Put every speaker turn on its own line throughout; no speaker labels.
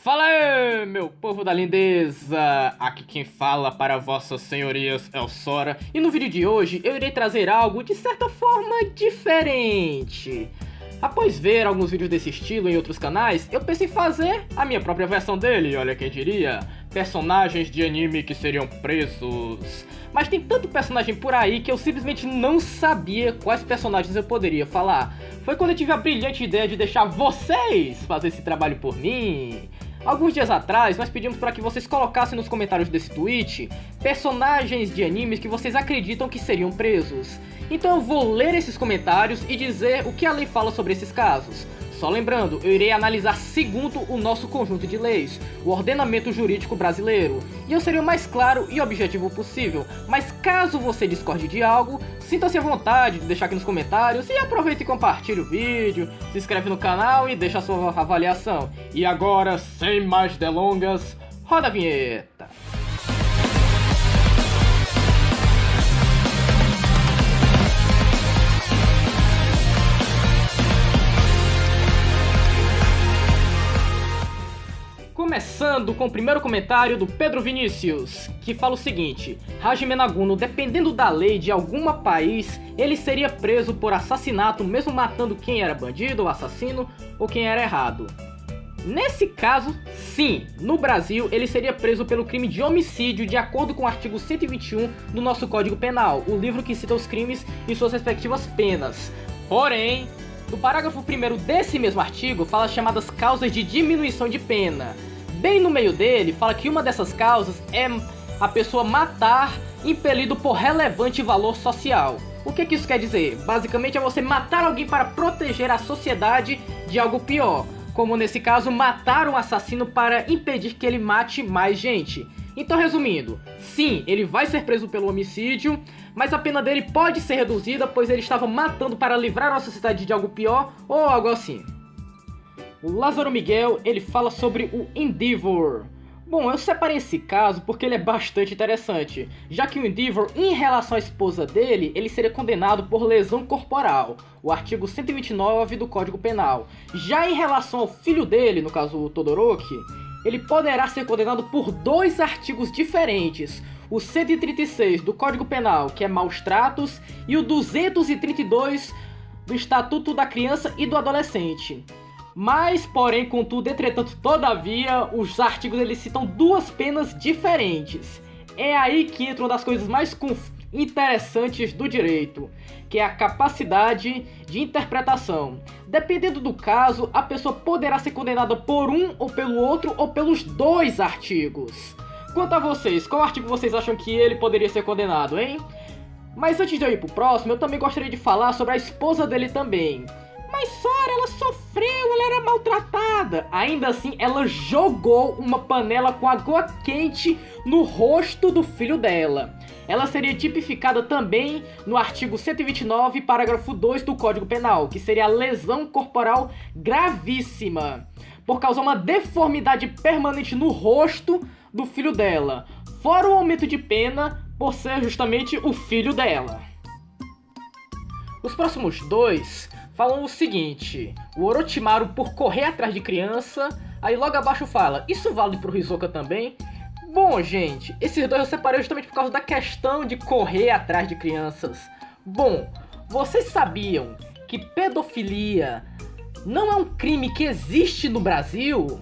Fala aí, meu povo da lindeza! Aqui quem fala para vossas senhorias é o Sora, e no vídeo de hoje eu irei trazer algo de certa forma diferente. Após ver alguns vídeos desse estilo em outros canais, eu pensei em fazer a minha própria versão dele, olha quem diria, personagens de anime que seriam presos. Mas tem tanto personagem por aí que eu simplesmente não sabia quais personagens eu poderia falar. Foi quando eu tive a brilhante ideia de deixar vocês fazer esse trabalho por mim. Alguns dias atrás, nós pedimos para que vocês colocassem nos comentários desse tweet personagens de animes que vocês acreditam que seriam presos. Então eu vou ler esses comentários e dizer o que a lei fala sobre esses casos. Só lembrando, eu irei analisar segundo o nosso conjunto de leis, o ordenamento jurídico brasileiro, e eu serei o mais claro e objetivo possível, mas caso você discorde de algo, sinta-se à vontade de deixar aqui nos comentários e aproveite e compartilhe o vídeo, se inscreve no canal e deixa a sua avaliação. E agora, sem mais delongas, roda a vinheta! Começando com o primeiro comentário do Pedro Vinícius, que fala o seguinte: Hajime Naguno, dependendo da lei de algum país, ele seria preso por assassinato mesmo matando quem era bandido ou assassino ou quem era errado. Nesse caso, sim, no Brasil ele seria preso pelo crime de homicídio de acordo com o artigo 121 do nosso Código Penal, o livro que cita os crimes e suas respectivas penas. Porém, no parágrafo 1º desse mesmo artigo fala as chamadas causas de diminuição de pena. Bem no meio dele fala que uma dessas causas é a pessoa matar impelido por relevante valor social. O que isso quer dizer? Basicamente é você matar alguém para proteger a sociedade de algo pior, como nesse caso matar um assassino para impedir que ele mate mais gente. Então, resumindo, sim, ele vai ser preso pelo homicídio, mas a pena dele pode ser reduzida, pois ele estava matando para livrar a sociedade de algo pior ou algo assim. O Lázaro Miguel, ele fala sobre o Endeavor. Bom, eu separei esse caso porque ele é bastante interessante, já que o Endeavor, em relação à esposa dele, ele seria condenado por lesão corporal, o artigo 129 do Código Penal. Já em relação ao filho dele, no caso o Todoroki, ele poderá ser condenado por dois artigos diferentes, o 136 do Código Penal, que é maus tratos, e o 232 do Estatuto da Criança e do Adolescente. Mas, porém, contudo, entretanto, todavia, os artigos eles citam duas penas diferentes. É aí que entra uma das coisas mais interessantes do direito, que é a capacidade de interpretação. Dependendo do caso, a pessoa poderá ser condenada por um ou pelo outro ou pelos dois artigos. Quanto a vocês, qual artigo vocês acham que ele poderia ser condenado, hein? Mas antes de eu ir pro próximo, eu também gostaria de falar sobre a esposa dele também. Mas Sora, ela sofreu, ela era maltratada. Ainda assim, ela jogou uma panela com água quente no rosto do filho dela. Ela seria tipificada também no artigo 129, parágrafo 2 do Código Penal, que seria a lesão corporal gravíssima, por causar uma deformidade permanente no rosto do filho dela, fora o aumento de pena por ser justamente o filho dela. Os próximos dois falam o seguinte: o Orochimaru por correr atrás de criança, aí logo abaixo fala, isso vale pro Hisoka também? Bom, gente, esses dois eu separei justamente por causa da questão de correr atrás de crianças. Bom, vocês sabiam que pedofilia não é um crime que existe no Brasil?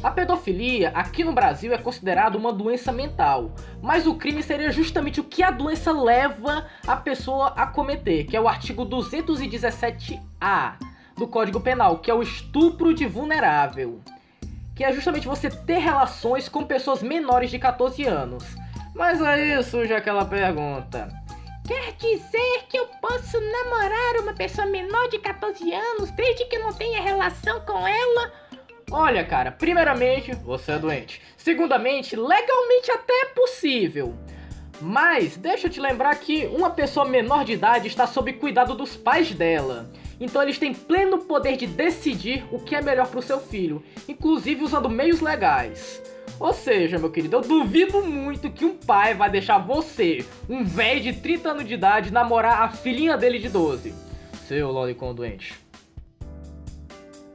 A pedofilia aqui no Brasil é considerada uma doença mental, mas o crime seria justamente o que a doença leva a pessoa a cometer, que é o artigo 217-A do Código Penal, que é o estupro de vulnerável, que é justamente você ter relações com pessoas menores de 14 anos. Mas aí surge aquela pergunta: quer dizer que eu posso namorar uma pessoa menor de 14 anos desde que eu não tenha relação com ela? Olha, cara, primeiramente, você é doente. Segundamente, legalmente até é possível. Mas deixa eu te lembrar que uma pessoa menor de idade está sob cuidado dos pais dela. Então eles têm pleno poder de decidir o que é melhor para o seu filho, inclusive usando meios legais. Ou seja, meu querido, eu duvido muito que um pai vai deixar você, um velho de 30 anos de idade, namorar a filhinha dele de 12. Seu lolicon doente.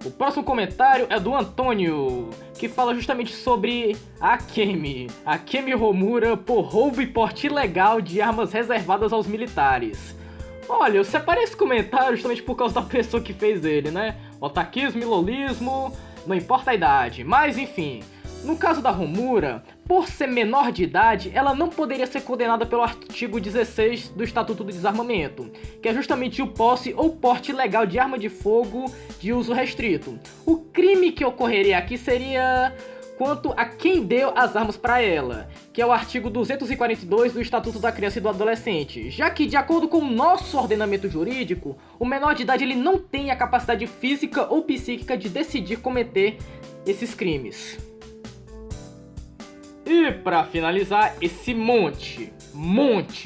O próximo comentário é do Antônio, que fala justamente sobre Akemi Homura por roubo e porte ilegal de armas reservadas aos militares. Olha, eu separei esse comentário justamente por causa da pessoa que fez ele, né? Otaquismo e lolismo, não importa a idade, mas enfim. No caso da Homura, por ser menor de idade, ela não poderia ser condenada pelo artigo 16 do Estatuto do Desarmamento, que é justamente o posse ou porte ilegal de arma de fogo de uso restrito. O crime que ocorreria aqui seria quanto a quem deu as armas para ela, que é o artigo 242 do Estatuto da Criança e do Adolescente, já que, de acordo com o nosso ordenamento jurídico, o menor de idade ele não tem a capacidade física ou psíquica de decidir cometer esses crimes. E para finalizar esse monte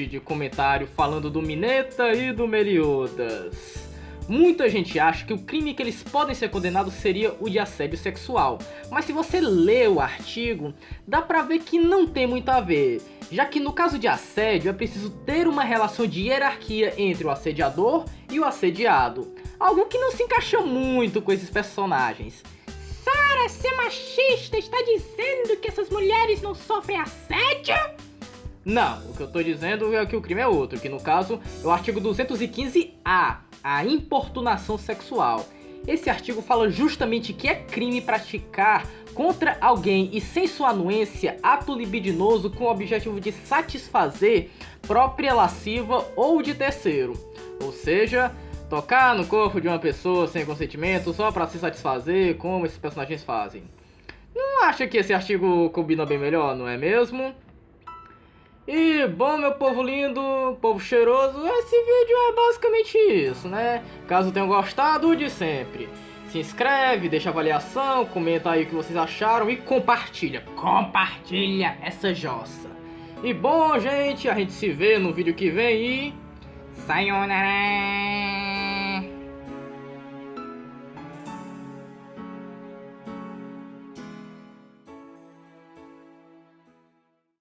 de comentário falando do Mineta e do Meliodas. Muita gente acha que o crime que eles podem ser condenados seria o de assédio sexual, mas se você lê o artigo, dá pra ver que não tem muito a ver, já que no caso de assédio é preciso ter uma relação de hierarquia entre o assediador e o assediado, algo que não se encaixa muito com esses personagens. Sara, ser machista está dizendo que essas mulheres não sofrem assédio? Não, o que eu tô dizendo é que o crime é outro, que no caso é o artigo 215-A, a importunação sexual. Esse artigo fala justamente que é crime praticar contra alguém e sem sua anuência ato libidinoso com o objetivo de satisfazer própria lasciva ou de terceiro. Ou seja, tocar no corpo de uma pessoa sem consentimento só pra se satisfazer, como esses personagens fazem. Não acha que esse artigo combina bem melhor, não é mesmo? E bom, meu povo lindo, povo cheiroso, esse vídeo é basicamente isso, né? Caso tenham gostado, de sempre, se inscreve, deixa avaliação, comenta aí o que vocês acharam e compartilha essa jossa. E bom, gente, a gente se vê no vídeo que vem e sayonara!